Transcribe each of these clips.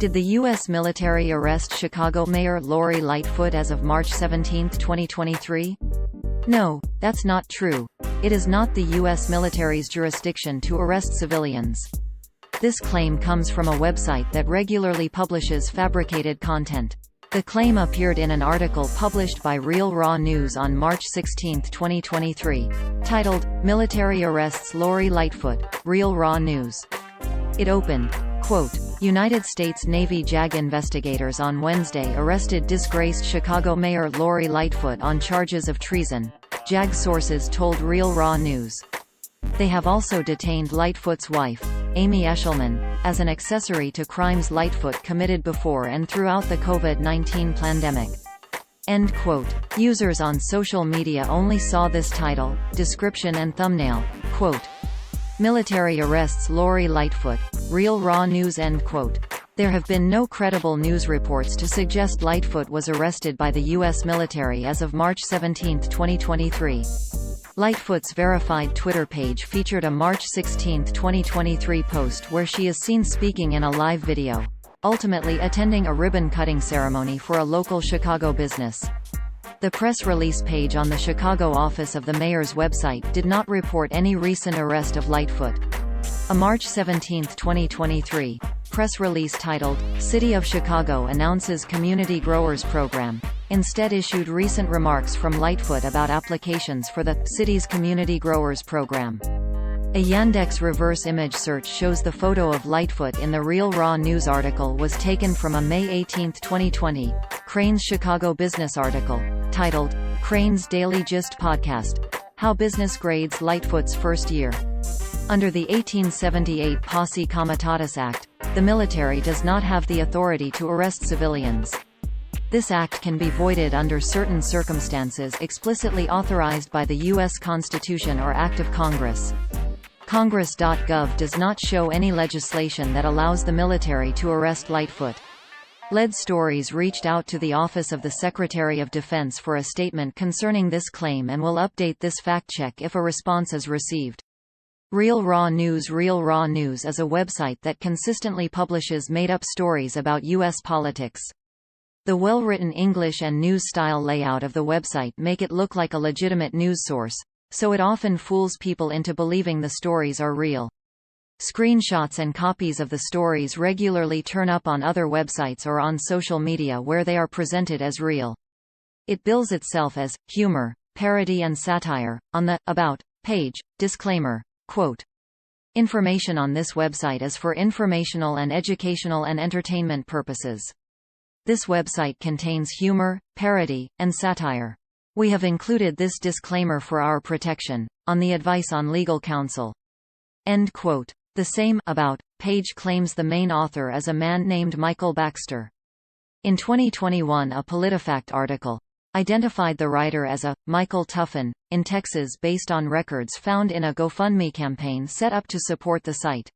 Did the U.S. military arrest Chicago Mayor Lori Lightfoot as of March 17, 2023? No, that's not true. It is not the U.S. military's jurisdiction to arrest civilians. This claim comes from a website that regularly publishes fabricated content. The claim appeared in an article published by Real Raw News on March 16, 2023, titled, "Military Arrests Lori Lightfoot, Real Raw News." It opened, quote, "United States Navy JAG investigators on Wednesday arrested disgraced Chicago Mayor Lori Lightfoot on charges of treason," JAG sources told Real Raw News. They have also detained Lightfoot's wife, Amy Eshelman, as an accessory to crimes Lightfoot committed before and throughout the COVID-19 pandemic. End quote. Users on social media only saw this title, description and thumbnail, quote, "Military arrests Lori Lightfoot, Real Raw News," end quote. There have been no credible news reports to suggest Lightfoot was arrested by the U.S. military as of March 17, 2023. Lightfoot's verified Twitter page featured a March 16, 2023 post where she is seen speaking in a live video, ultimately attending a ribbon-cutting ceremony for a local Chicago business. The press release page on the Chicago office of the mayor's website did not report any recent arrest of Lightfoot. A March 17, 2023, press release titled, "City of Chicago Announces Community Growers Program," instead issued recent remarks from Lightfoot about applications for the city's Community Growers Program. A Yandex reverse image search shows the photo of Lightfoot in the Real Raw News article was taken from a May 18, 2020, Crain's Chicago Business article, titled, "Crain's Daily Gist Podcast: How Business Grades Lightfoot's First Year." Under the 1878 Posse Comitatus Act, the military does not have the authority to arrest civilians. This act can be voided under certain circumstances explicitly authorized by the U.S. Constitution or Act of Congress. Congress.gov does not show any legislation that allows the military to arrest Lightfoot. Lead Stories reached out to the Office of the Secretary of Defense for a statement concerning this claim and will update this fact-check if a response is received. Real Raw News is a website that consistently publishes made-up stories about U.S. politics. The well-written English and news-style layout of the website make it look like a legitimate news source, so it often fools people into believing the stories are real. Screenshots and copies of the stories regularly turn up on other websites or on social media where they are presented as real. It bills itself as humor, parody and satire. On the About page, disclaimer, quote, "Information on this website is for informational and educational and entertainment purposes. This website contains humor, parody, and satire. We have included this disclaimer for our protection, on the advice on legal counsel." End quote. The same About page claims the main author is a man named Michael Baxter. In 2021, a PolitiFact article identified the writer as a Michael Tuffin, in Texas based on records found in a GoFundMe campaign set up to support the site.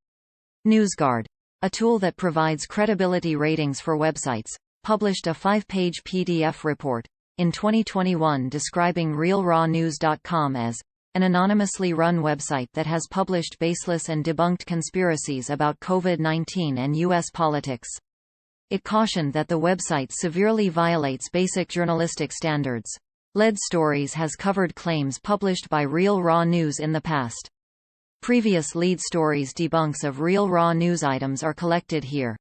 NewsGuard, a tool that provides credibility ratings for websites, published a 5-page PDF report in 2021 describing RealRawNews.com as an anonymously run website that has published baseless and debunked conspiracies about COVID-19 and U.S. politics. It cautioned that the website severely violates basic journalistic standards. Lead Stories has covered claims published by Real Raw News in the past. Previous Lead Stories debunks of Real Raw News items are collected here.